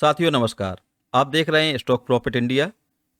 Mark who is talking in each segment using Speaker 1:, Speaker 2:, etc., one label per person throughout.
Speaker 1: साथियों नमस्कार। आप देख रहे हैं स्टॉक प्रॉफिट इंडिया।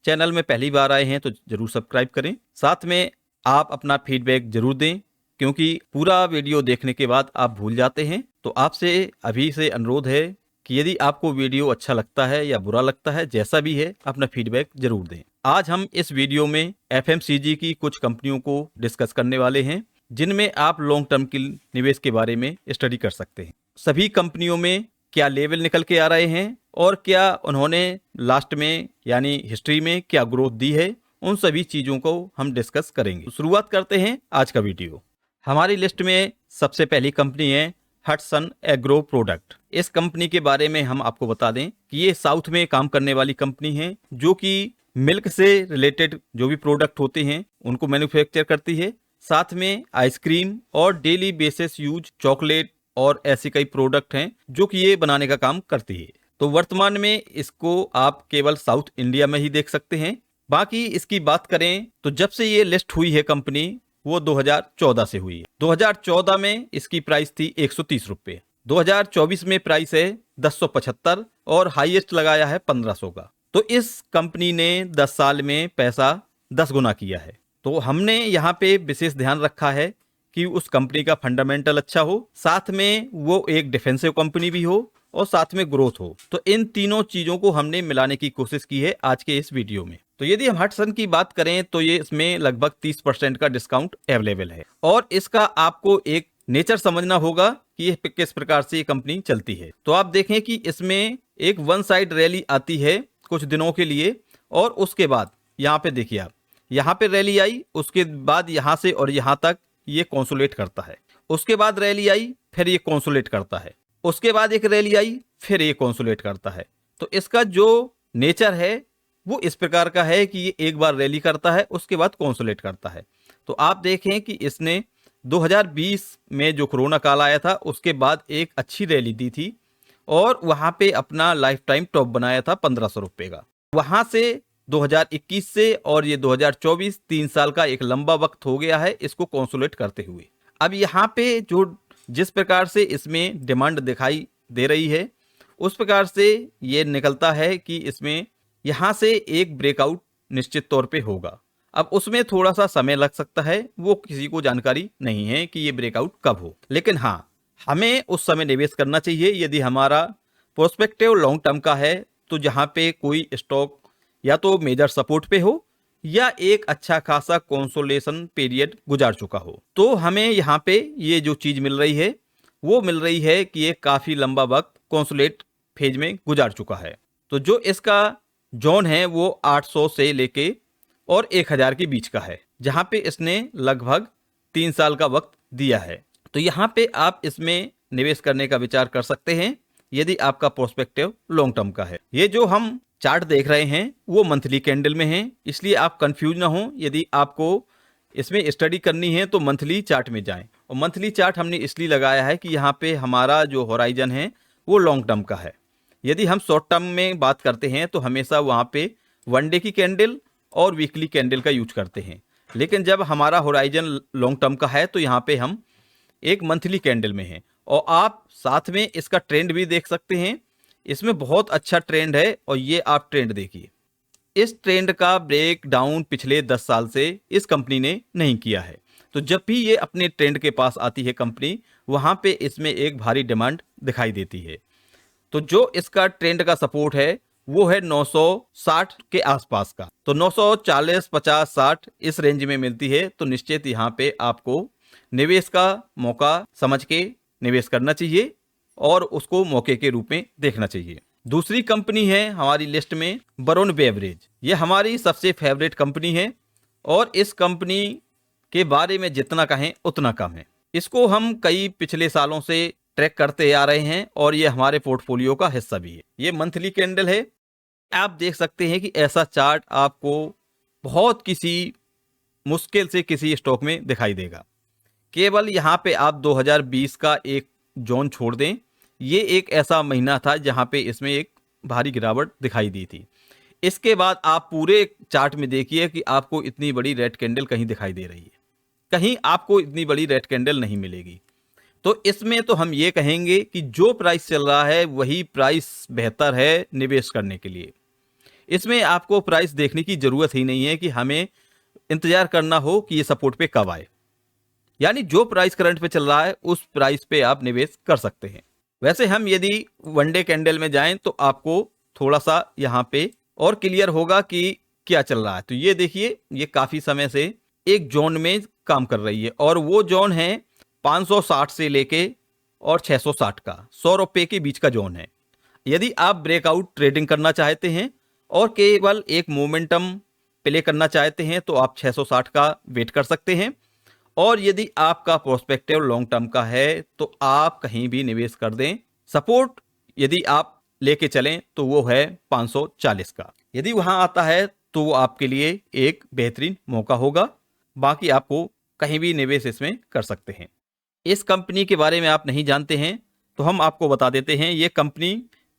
Speaker 1: चैनल में पहली बार आए हैं तो जरूर सब्सक्राइब करें। साथ में आप अपना फीडबैक जरूर दें, क्योंकि पूरा वीडियो देखने के बाद आप भूल जाते हैं। तो आपसे अभी से अनुरोध है कि यदि आपको वीडियो अच्छा लगता है या बुरा लगता है, जैसा भी है, अपना फीडबैक जरूर दें। आज हम इस वीडियो में FMCG की कुछ कंपनियों को डिस्कस करने वाले हैं, जिनमें आप लॉन्ग टर्म के निवेश के बारे में स्टडी कर सकते हैं। सभी कंपनियों में क्या लेवल निकल के आ रहे हैं और क्या उन्होंने लास्ट में यानी हिस्ट्री में क्या ग्रोथ दी है, उन सभी चीजों को हम डिस्कस करेंगे। तो शुरुआत करते हैं आज का वीडियो। हमारी लिस्ट में सबसे पहली कंपनी है हटसन एग्रो प्रोडक्ट। इस कंपनी के बारे में हम आपको बता दें कि ये साउथ में काम करने वाली कंपनी है, जो कि मिल्क से रिलेटेड जो भी प्रोडक्ट होते हैं उनको मैन्युफैक्चर करती है। साथ में आइसक्रीम और डेली बेसिस यूज चॉकलेट और ऐसे कई प्रोडक्ट हैं जो कि ये बनाने का काम करती है। तो वर्तमान में इसको आप केवल साउथ इंडिया में ही देख सकते हैं। बाकी इसकी बात करें तो जब से ये लिस्ट हुई है कंपनी, वो 2014 से हुई है। 2014 में इसकी प्राइस थी 130 रुपये। 2024 में प्राइस है 1075 और हाईएस्ट लगाया है 1500 का। तो इस कंपनी ने 10 साल में पैसा 10 गुना किया है। तो हमने यहाँ पे विशेष ध्यान रखा है कि उस कंपनी का फंडामेंटल अच्छा हो, साथ में वो एक डिफेंसिव कंपनी भी हो और साथ में ग्रोथ हो। तो इन तीनों चीजों को हमने मिलाने की कोशिश की है आज के इस वीडियो में। तो यदि हम हटसन की बात करें तो ये इसमें लगभग 30% का डिस्काउंट अवेलेबल है और इसका आपको एक नेचर समझना होगा कि ये किस प्रकार से ये कंपनी चलती है। तो आप देखें कि इसमें एक वन साइड रैली आती है कुछ दिनों के लिए और उसके बाद यहाँ पे देखिए आप, यहाँ पे रैली आई, उसके बाद यहाँ से और यहाँ तक ये कंसोलिडेट करता है। उसके बाद रैली आई, फिर ये कंसोलिडेट करता है। उसके बाद एक रैली आई, फिर ये कंसोलिडेट करता है। तो इसका जो नेचर है वो इस प्रकार का है कि ये एक बार रैली करता है, उसके बाद कंसोलिडेट करता है। तो आप देखें कि इसने 2020 में जो कोरोना काल आया था उसके बाद एक अच्छी रैली दी थी और वहां पे अपना लाइफ टाइम टॉप बनाया था 1500 रुपये का। वहां से 2021 से और ये 2024 3 साल का एक लंबा वक्त हो गया है इसको कंसोलिडेट करते हुए। अब यहाँ पे जो जिस प्रकार से इसमें डिमांड दिखाई दे रही है उस प्रकार से ये निकलता है कि इसमें यहाँ से एक ब्रेकआउट निश्चित तौर पे होगा। अब उसमें थोड़ा सा समय लग सकता है, वो किसी को जानकारी नहीं है कि ये ब्रेकआउट कब हो, लेकिन हाँ, हमें उस समय निवेश करना चाहिए यदि हमारा प्रोस्पेक्टिव लॉन्ग टर्म का है। तो जहाँ पे कोई स्टॉक या तो मेजर सपोर्ट पे हो या एक अच्छा खासा कंसोलिडेशन पीरियड गुजार चुका हो। तो हमें यहाँ पे ये जो चीज मिल रही है वो मिल रही है कि ये काफी लंबा वक्त कंसोलिडेट फेज में गुजार चुका है। तो जो इसका जोन है वो 800 से लेके और 1000 के बीच का है, जहाँ पे इसने लगभग 3 साल का वक्त दिया है। तो यहाँ पे आप इसमें निवेश करने का विचार कर सकते हैं यदि आपका प्रोस्पेक्टिव लॉन्ग टर्म का है। ये जो हम चार्ट देख रहे हैं वो मंथली कैंडल में है, इसलिए आप कंफ्यूज ना हो। यदि आपको इसमें स्टडी करनी है तो मंथली चार्ट में जाएं। और मंथली चार्ट हमने इसलिए लगाया है कि यहाँ पे हमारा जो होराइजन है वो लॉन्ग टर्म का है। यदि हम शॉर्ट टर्म में बात करते हैं तो हमेशा वहाँ पे वन डे की कैंडल और वीकली कैंडल का यूज करते हैं, लेकिन जब हमारा होराइजन लॉन्ग टर्म का है तो यहाँ पे हम एक मंथली कैंडल में हैं। और आप साथ में इसका ट्रेंड भी देख सकते हैं, इसमें बहुत अच्छा ट्रेंड है। और ये आप ट्रेंड देखिए, इस ट्रेंड का ब्रेक डाउन पिछले 10 साल से इस कंपनी ने नहीं किया है। तो जब भी ये अपने ट्रेंड के पास आती है कंपनी, वहां पे इसमें एक भारी डिमांड दिखाई देती है। तो जो इसका ट्रेंड का सपोर्ट है वो है 960 के आसपास का। तो 940, 50, 60 इस रेंज में मिलती है। तो निश्चित यहाँ पे आपको निवेश का मौका समझ के निवेश करना चाहिए और उसको मौके के रूप में देखना चाहिए। दूसरी कंपनी है हमारी लिस्ट में वरुण बेवरेज। ये हमारी सबसे फेवरेट कंपनी है और इस कंपनी के बारे में जितना कहें उतना कम है। इसको हम कई पिछले सालों से ट्रैक करते आ रहे हैं और ये हमारे पोर्टफोलियो का हिस्सा भी है। ये मंथली कैंडल है। आप देख सकते हैं कि ऐसा चार्ट आपको बहुत किसी मुश्किल से किसी स्टॉक में दिखाई देगा। केवल यहाँ पे आप 2020 का एक जोन छोड़ दें, ये एक ऐसा महीना था जहाँ पे इसमें एक भारी गिरावट दिखाई दी थी। इसके बाद आप पूरे चार्ट में देखिए कि आपको इतनी बड़ी रेड कैंडल कहीं दिखाई दे रही है, कहीं आपको इतनी बड़ी रेड कैंडल नहीं मिलेगी। तो इसमें तो हम ये कहेंगे कि जो प्राइस चल रहा है वही प्राइस बेहतर है निवेश करने के लिए। इसमें आपको प्राइस देखने की जरूरत ही नहीं है कि हमें इंतजार करना हो कि ये सपोर्ट पे कब आए। यानी जो प्राइस करंट पे चल रहा है उस प्राइस पे आप निवेश कर सकते हैं। वैसे हम यदि वन डे कैंडल में जाएं तो आपको थोड़ा सा यहाँ पे और क्लियर होगा कि क्या चल रहा है। तो ये देखिए, ये काफी समय से एक जोन में काम कर रही है और वो जोन है 560 से लेके और 660 का, 100 रुपए के बीच का जोन है। यदि आप ब्रेकआउट ट्रेडिंग करना चाहते हैं और केवल एक मोमेंटम प्ले करना चाहते हैं तो आप 660 का वेट कर सकते हैं। और यदि आपका प्रोस्पेक्टिव लॉन्ग टर्म का है तो आप कहीं भी निवेश कर दें। सपोर्ट यदि आप लेके चलें तो वो है 540 का। यदि वहां आता है तो वो आपके लिए एक बेहतरीन मौका होगा। बाकी आपको कहीं भी निवेश इसमें कर सकते हैं। इस कंपनी के बारे में आप नहीं जानते हैं तो हम आपको बता देते हैं। ये कंपनी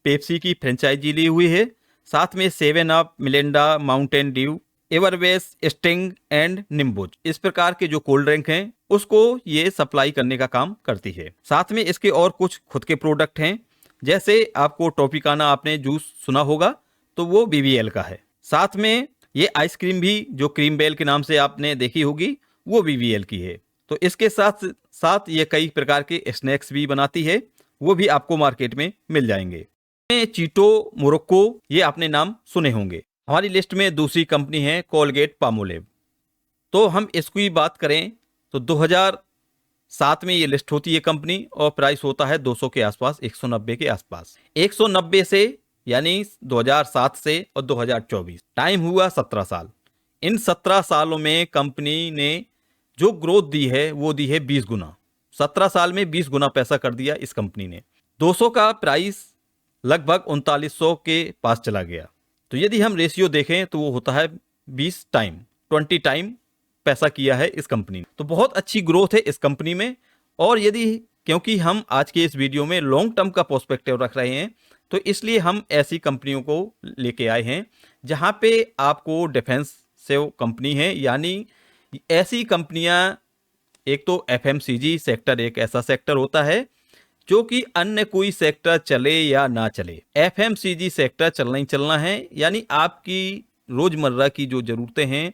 Speaker 1: पेप्सी की फ्रेंचाइजी ली हुई है, साथ में 7 up, Mirinda, Mountain Dew, Evervess, Sting and Nimbooz, इस प्रकार के जो कोल्ड ड्रिंक हैं उसको ये सप्लाई करने का काम करती है। साथ में इसके और कुछ खुद के प्रोडक्ट हैं, जैसे आपको टॉपिकाना आपने जूस सुना होगा तो वो बीबीएल का है। साथ में ये आइसक्रीम भी जो क्रीम बेल के नाम से आपने देखी होगी वो बीबीएल की है। तो इसके साथ साथ ये कई प्रकार के स्नैक्स भी बनाती है, वो भी आपको मार्केट में मिल जाएंगे। चीटो, मोरक्को, ये आपने नाम सुने होंगे। हमारी लिस्ट में दूसरी कंपनी है कोलगेट पामोलिव। तो हम इसकी बात करें तो 2007 में ये लिस्ट होती है कंपनी और प्राइस होता है 200 के आसपास, 190 के आसपास। 190 से यानी 2007 से और 2024 टाइम हुआ 17 साल। इन 17 सालों में कंपनी ने जो ग्रोथ दी है वो दी है 20 गुना। 17 साल में 20 गुना पैसा कर दिया इस कंपनी ने। 200 का प्राइस लगभग 3900 के पास चला गया। तो यदि हम रेशियो देखें तो वो होता है 20 टाइम पैसा किया है इस कंपनी ने। तो बहुत अच्छी ग्रोथ है इस कंपनी में। और यदि क्योंकि हम आज के इस वीडियो में लॉन्ग टर्म का पर्सपेक्टिव रख रहे हैं तो इसलिए हम ऐसी कंपनियों को लेके आए हैं जहां पे आपको डिफेंस से वो कंपनी है। यानी ऐसी कंपनियां, एक तो एफएमसीजी सेक्टर एक ऐसा सेक्टर होता है जो कि अन्य कोई सेक्टर चले या ना चले, एफएमसीजी सेक्टर चलना ही चलना है। यानी आपकी रोजमर्रा की जो जरूरतें हैं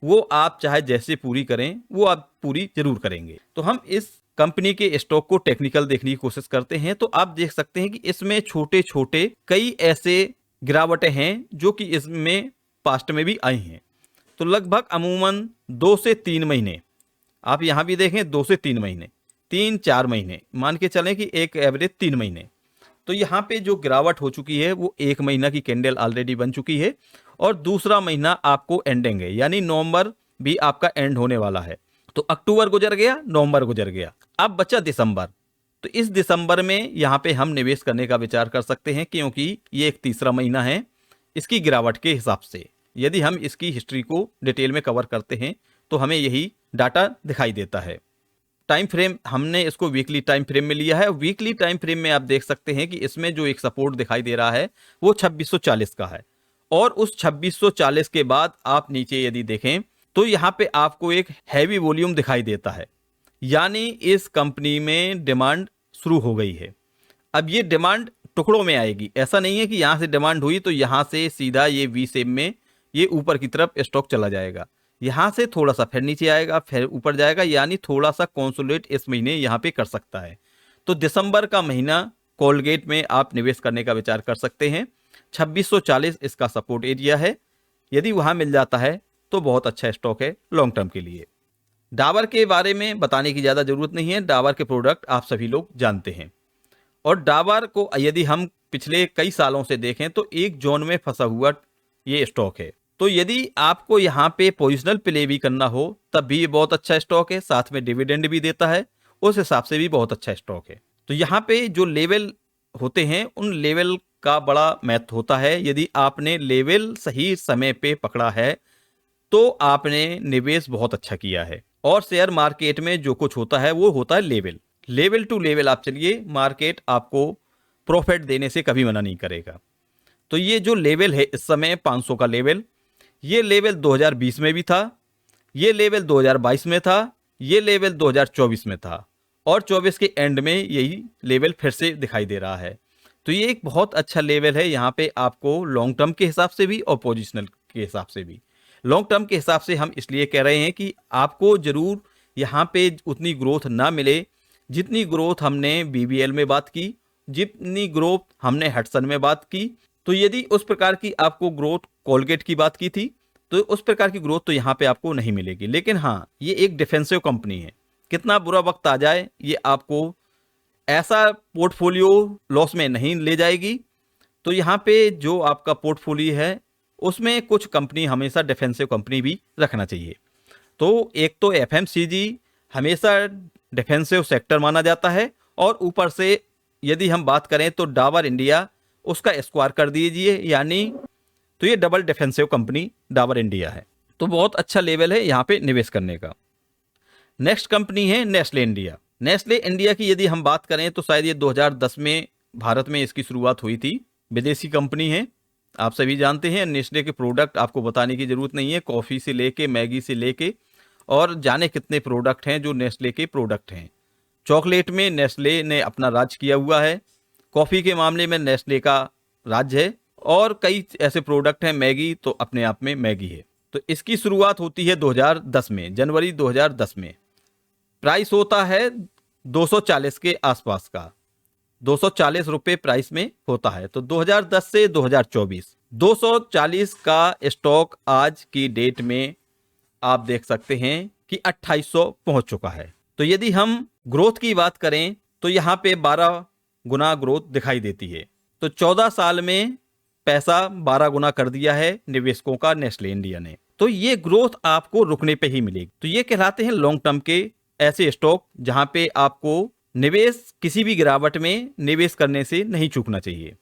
Speaker 1: वो आप चाहे जैसे पूरी करें वो आप पूरी जरूर करेंगे। तो हम इस कंपनी के स्टॉक को टेक्निकल देखने की कोशिश करते हैं तो आप देख सकते हैं कि इसमें छोटे छोटे कई ऐसे गिरावटें हैं जो कि इसमें पास्ट में भी आई हैं। तो लगभग अमूमन 2 से 3 महीने, आप यहां भी देखें 2 से 3 महीने, 3-4 महीने, मान के चलें कि एक एवरेज 3 महीने। तो यहाँ पे जो गिरावट हो चुकी है वो 1 महीना की कैंडल ऑलरेडी बन चुकी है और दूसरा महीना आपको एंडिंग है, यानी नवंबर भी आपका एंड होने वाला है। तो अक्टूबर गुजर गया, नवंबर गुजर गया, अब बचा दिसंबर। तो इस दिसंबर में यहाँ पे हम निवेश करने का विचार कर सकते हैं क्योंकि ये एक तीसरा महीना है इसकी गिरावट के हिसाब से। यदि हम इसकी हिस्ट्री को डिटेल में कवर करते हैं तो हमें यही डाटा दिखाई देता है। टाइम फ्रेम हमने इसको वीकली टाइम फ्रेम में लिया है। वीकली टाइम फ्रेम में आप देख सकते हैं कि इसमें जो एक सपोर्ट दिखाई दे रहा है वो 2640 का है और उस 2640 के बाद आप नीचे यदि देखें तो यहाँ पे आपको एक हैवी वॉल्यूम दिखाई देता है, यानी इस कंपनी में डिमांड शुरू हो गई है। अब ये डिमांड टुकड़ों में आएगी, ऐसा नहीं है कि यहाँ से डिमांड हुई तो यहाँ से सीधा ये वी शेप में ये ऊपर की तरफ स्टॉक चला जाएगा। यहाँ से थोड़ा सा फिर नीचे आएगा, फिर ऊपर जाएगा, यानी थोड़ा सा कंसोलिडेट इस महीने यहाँ पे कर सकता है। तो दिसंबर का महीना कोलगेट में आप निवेश करने का विचार कर सकते हैं। 2640 इसका सपोर्ट एरिया है, यदि वहाँ मिल जाता है तो बहुत अच्छा स्टॉक है लॉन्ग टर्म के लिए। डाबर के बारे में बताने की ज़्यादा ज़रूरत नहीं है, डाबर के प्रोडक्ट आप सभी लोग जानते हैं। और डाबर को यदि हम पिछले कई सालों से देखें तो एक जोन में फंसा हुआ ये स्टॉक है। तो यदि आपको यहाँ पे पोजिशनल प्ले भी करना हो तब भी ये बहुत अच्छा स्टॉक है, साथ में डिविडेंड भी देता है, उस हिसाब से भी बहुत अच्छा स्टॉक है। तो यहाँ पे जो लेवल होते हैं उन लेवल का बड़ा महत्व होता है। यदि आपने लेवल सही समय पे पकड़ा है तो आपने निवेश बहुत अच्छा किया है। और शेयर मार्केट में जो कुछ होता है वो होता है लेवल टू लेवल आप चलिए, मार्केट आपको प्रॉफिट देने से कभी मना नहीं करेगा। तो ये जो लेवल है इस समय 500 का लेवल, ये लेवल 2020 में भी था, ये लेवल 2022 में था, ये लेवल 2024 में था और 24 के एंड में यही लेवल फिर से दिखाई दे रहा है। तो ये एक बहुत अच्छा लेवल है, यहाँ पे आपको लॉन्ग टर्म के हिसाब से भी और पोजिशनल के हिसाब से भी। लॉन्ग टर्म के हिसाब से हम इसलिए कह रहे हैं कि आपको ज़रूर यहाँ पे उतनी ग्रोथ ना मिले जितनी ग्रोथ हमने बीबीएल में बात की, जितनी ग्रोथ हमने हटसन में बात की। तो यदि उस प्रकार की आपको ग्रोथ कोलगेट की बात की थी तो उस प्रकार की ग्रोथ तो यहाँ पे आपको नहीं मिलेगी। लेकिन हाँ, ये एक डिफेंसिव कंपनी है, कितना बुरा वक्त आ जाए ये आपको ऐसा पोर्टफोलियो लॉस में नहीं ले जाएगी। तो यहाँ पे जो आपका पोर्टफोलियो है उसमें कुछ कंपनी हमेशा डिफेंसिव कंपनी भी रखना चाहिए। तो एक तो एफएमसीजी हमेशा डिफेंसिव सेक्टर माना जाता है, और ऊपर से यदि हम बात करें तो डाबर इंडिया उसका स्क्वायर कर दीजिए, यानी तो ये double defensive company Dabur India है। तो बहुत अच्छा लेवल है यहाँ पे निवेश करने का। नेक्स्ट कंपनी है नेस्ले इंडिया। नेस्ले इंडिया की यदि हम बात करें तो शायद ये 2010 में भारत में इसकी शुरुआत हुई थी। विदेशी कंपनी है, आप सभी जानते हैं। नेस्ले के प्रोडक्ट आपको बताने की ज़रूरत नहीं है, कॉफ़ी से लेके मैगी से लेके और जाने कितने प्रोडक्ट हैं जो नेस्ले के प्रोडक्ट हैं। चॉकलेट में नेस्ले ने अपना राज किया हुआ है, कॉफ़ी के मामले में नेस्ले का राज है, और कई ऐसे प्रोडक्ट हैं। मैगी तो अपने आप में मैगी है। तो इसकी शुरुआत होती है 2010 में, जनवरी 2010 में। प्राइस होता है 240 के आसपास का, 240 रुपये प्राइस में होता है। तो 2010 से 2024 240 का स्टॉक आज की डेट में आप देख सकते हैं कि 2800 पहुंच चुका है। तो यदि हम ग्रोथ की बात करें तो यहाँ पे 12 गुना ग्रोथ दिखाई देती है। तो 14 साल में पैसा 12 गुना कर दिया है निवेशकों का नेस्ले इंडिया ने। तो ये ग्रोथ आपको रुकने पे ही मिलेगी। तो ये कहलाते हैं लॉन्ग टर्म के ऐसे स्टॉक जहां पे आपको निवेश किसी भी गिरावट में निवेश करने से नहीं चूकना चाहिए।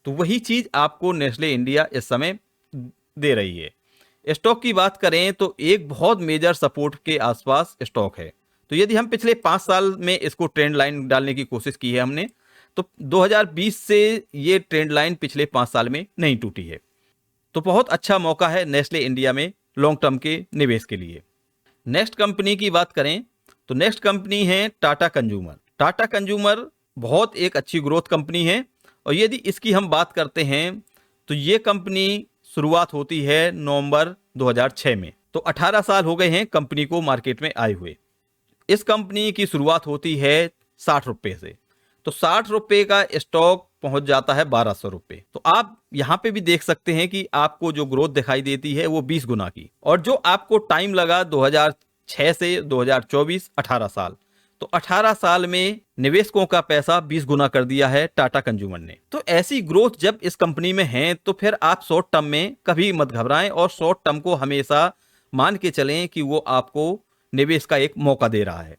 Speaker 1: तो वही चीज आपको नेस्ले इंडिया इस समय दे रही है। स्टॉक की बात करें तो एक बहुत मेजर सपोर्ट के आसपास स्टॉक है। तो यदि हम पिछले 5 साल में इसको ट्रेंड लाइन डालने की कोशिश की है हमने, तो 2020 से ये ट्रेंड लाइन पिछले 5 साल में नहीं टूटी है। तो बहुत अच्छा मौका है नेस्ले इंडिया में लॉन्ग टर्म के निवेश के लिए। नेक्स्ट कंपनी की बात करें तो नेक्स्ट कंपनी है टाटा कंज्यूमर। टाटा कंज्यूमर बहुत एक अच्छी ग्रोथ कंपनी है, और यदि इसकी हम बात करते हैं तो ये कंपनी शुरुआत होती है नवंबर 2006 में। तो 18 साल हो गए हैं कंपनी को मार्केट में आए हुए। इस कंपनी की शुरुआत होती है 60 रुपये से। तो 60 रुपये का स्टॉक पहुंच जाता है 1200 रुपये। तो आप यहाँ पे भी देख सकते हैं कि आपको जो ग्रोथ दिखाई देती है वो 20 गुना की, और जो आपको टाइम लगा 2006 से 2024 18 साल, तो 18 साल में निवेशकों का पैसा 20 गुना कर दिया है टाटा कंज्यूमर ने। तो ऐसी ग्रोथ जब इस कंपनी में है तो फिर आप शॉर्ट टर्म में कभी मत घबराएं, और शॉर्ट टर्म को हमेशा मान के चलें कि वो आपको निवेश का एक मौका दे रहा है।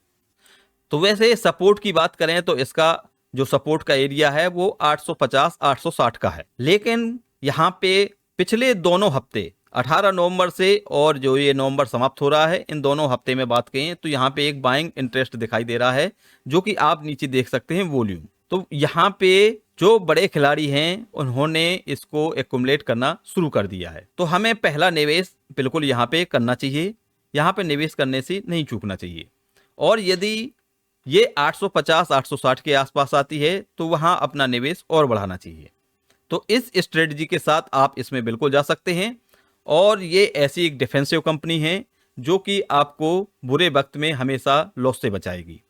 Speaker 1: तो वैसे सपोर्ट की बात करें तो इसका जो सपोर्ट का एरिया है वो 850-860 का है। लेकिन यहाँ पे पिछले दोनों हफ्ते 18 नवंबर से और जो ये नवंबर समाप्त हो रहा है, इन दोनों हफ्ते में बात करें तो यहाँ पे एक बाइंग इंटरेस्ट दिखाई दे रहा है, जो कि आप नीचे देख सकते हैं वॉल्यूम। तो यहाँ पे जो बड़े खिलाड़ी हैं उन्होंने इसको एक्युमुलेट करना शुरू कर दिया है। तो हमें पहला निवेश बिल्कुल यहाँ पे करना चाहिए, यहाँ पे निवेश करने से नहीं चूकना चाहिए। और यदि ये 850-860 के आसपास आती है तो वहाँ अपना निवेश और बढ़ाना चाहिए। तो इस स्ट्रेटजी के साथ आप इसमें बिल्कुल जा सकते हैं, और ये ऐसी एक डिफेंसिव कंपनी है जो कि आपको बुरे वक्त में हमेशा लॉस से बचाएगी,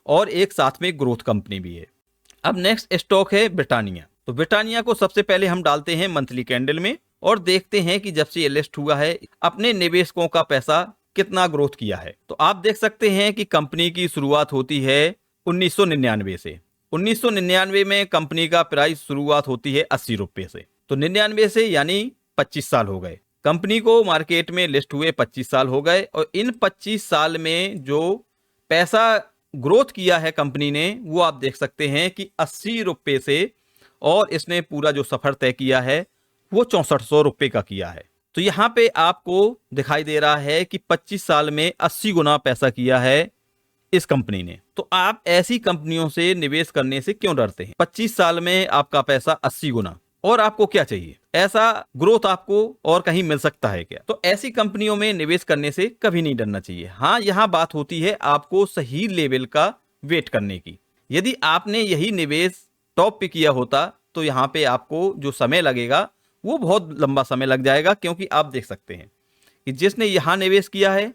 Speaker 1: और एक साथ में ग्रोथ कंपनी भी है। अब नेक्स्ट स्टॉक है ब्रिटानिया। तो ब्रिटानिया को सबसे पहले हम डालते हैं मंथली कैंडल में, और देखते हैं कि जब से ये लिस्ट हुआ है अपने निवेशकों का पैसा कितना ग्रोथ किया है। तो आप देख सकते हैं कि कंपनी की शुरुआत होती है 1999 से। 1999 में कंपनी का प्राइस शुरुआत होती है 80 रुपये से। तो 99 से यानी 25 साल हो गए कंपनी को मार्केट में लिस्ट हुए, 25 साल हो गए। और इन 25 साल में जो पैसा ग्रोथ किया है कंपनी ने वो आप देख सकते हैं कि 80 रुपये से, और इसने पूरा जो सफर तय किया है वो 6400 रुपये का किया है। तो यहाँ पे आपको दिखाई दे रहा है कि 25 साल में 80 गुना पैसा किया है इस कंपनी ने। तो आप ऐसी कंपनियों से निवेश करने से क्यों डरते हैं? 25 साल में आपका पैसा 80 गुना, और आपको क्या चाहिए? ऐसा ग्रोथ आपको और कहीं मिल सकता है क्या? तो ऐसी कंपनियों में निवेश करने से कभी नहीं डरना चाहिए। हाँ, यहाँ बात होती है आपको सही लेवल का वेट करने की। यदि आपने यही निवेश टॉप पे किया होता तो यहाँ पे आपको जो समय लगेगा वो बहुत लंबा समय लग जाएगा, क्योंकि आप देख सकते हैं कि जिसने यहाँ निवेश किया है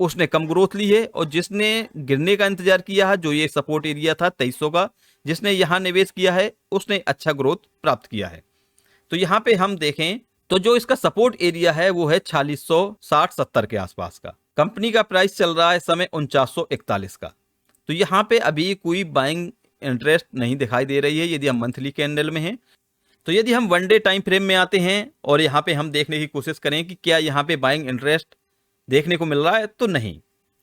Speaker 1: उसने कम ग्रोथ ली है, और जिसने गिरने का इंतजार किया है, जो ये सपोर्ट एरिया था 2300 का, जिसने यहाँ निवेश किया है उसने अच्छा ग्रोथ प्राप्त किया है। तो यहाँ पे हम देखें तो जो इसका सपोर्ट एरिया है वो है 4660-70 के आसपास का। कंपनी का प्राइस चल रहा है इस समय 4941 का। तो यहाँ पे अभी कोई बाइंग इंटरेस्ट नहीं दिखाई दे रही है यदि हम मंथली कैंडल में हैं। तो यदि हम वन डे टाइम फ्रेम में आते हैं और यहाँ पे हम देखने की कोशिश करें कि क्या यहाँ पे बाइंग इंटरेस्ट देखने को मिल रहा है, तो नहीं,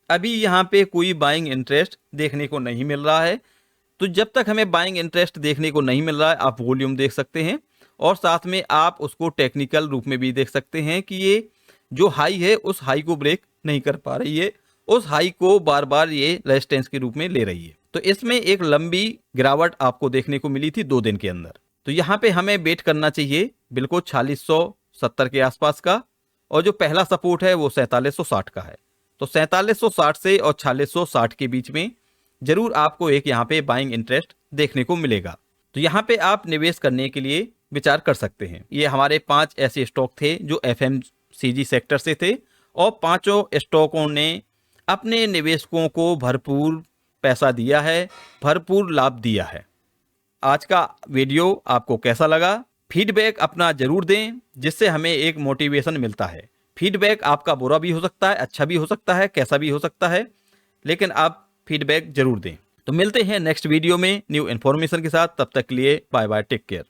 Speaker 1: अभी यहाँ पे कोई बाइंग इंटरेस्ट देखने को नहीं मिल रहा है। तो जब तक हमें बाइंग इंटरेस्ट देखने को नहीं मिल रहा है, आप वॉल्यूम देख सकते हैं और साथ में आप उसको टेक्निकल रूप में भी देख सकते हैं कि ये जो हाई है उस हाई को ब्रेक नहीं कर पा रही है, उस हाई को बार बार ये रेजिस्टेंस के रूप में ले रही है। तो इसमें एक लंबी गिरावट आपको देखने को मिली थी 2 दिन के अंदर। तो यहाँ पे हमें वेट करना चाहिए बिल्कुल 4670 के आसपास का, और जो पहला सपोर्ट है वो 4760 का है। तो 4760 से और 4660 के बीच में जरूर आपको एक यहाँ पे बाइंग इंटरेस्ट देखने को मिलेगा। तो यहाँ पे आप निवेश करने के लिए विचार कर सकते हैं। ये हमारे 5 ऐसे स्टॉक थे जो FMCG सेक्टर से थे, और 5 स्टॉकों ने अपने निवेशकों को भरपूर पैसा दिया है, भरपूर लाभ दिया है। आज का वीडियो आपको कैसा लगा? फीडबैक अपना जरूर दें, जिससे हमें एक मोटिवेशन मिलता है। फीडबैक आपका बुरा भी हो सकता है, अच्छा भी हो सकता है, कैसा भी हो सकता है, लेकिन आप फीडबैक जरूर दें। तो मिलते हैं नेक्स्ट वीडियो में न्यू इन्फॉर्मेशन के साथ। तब तक के लिए बाय बाय, टेक केयर।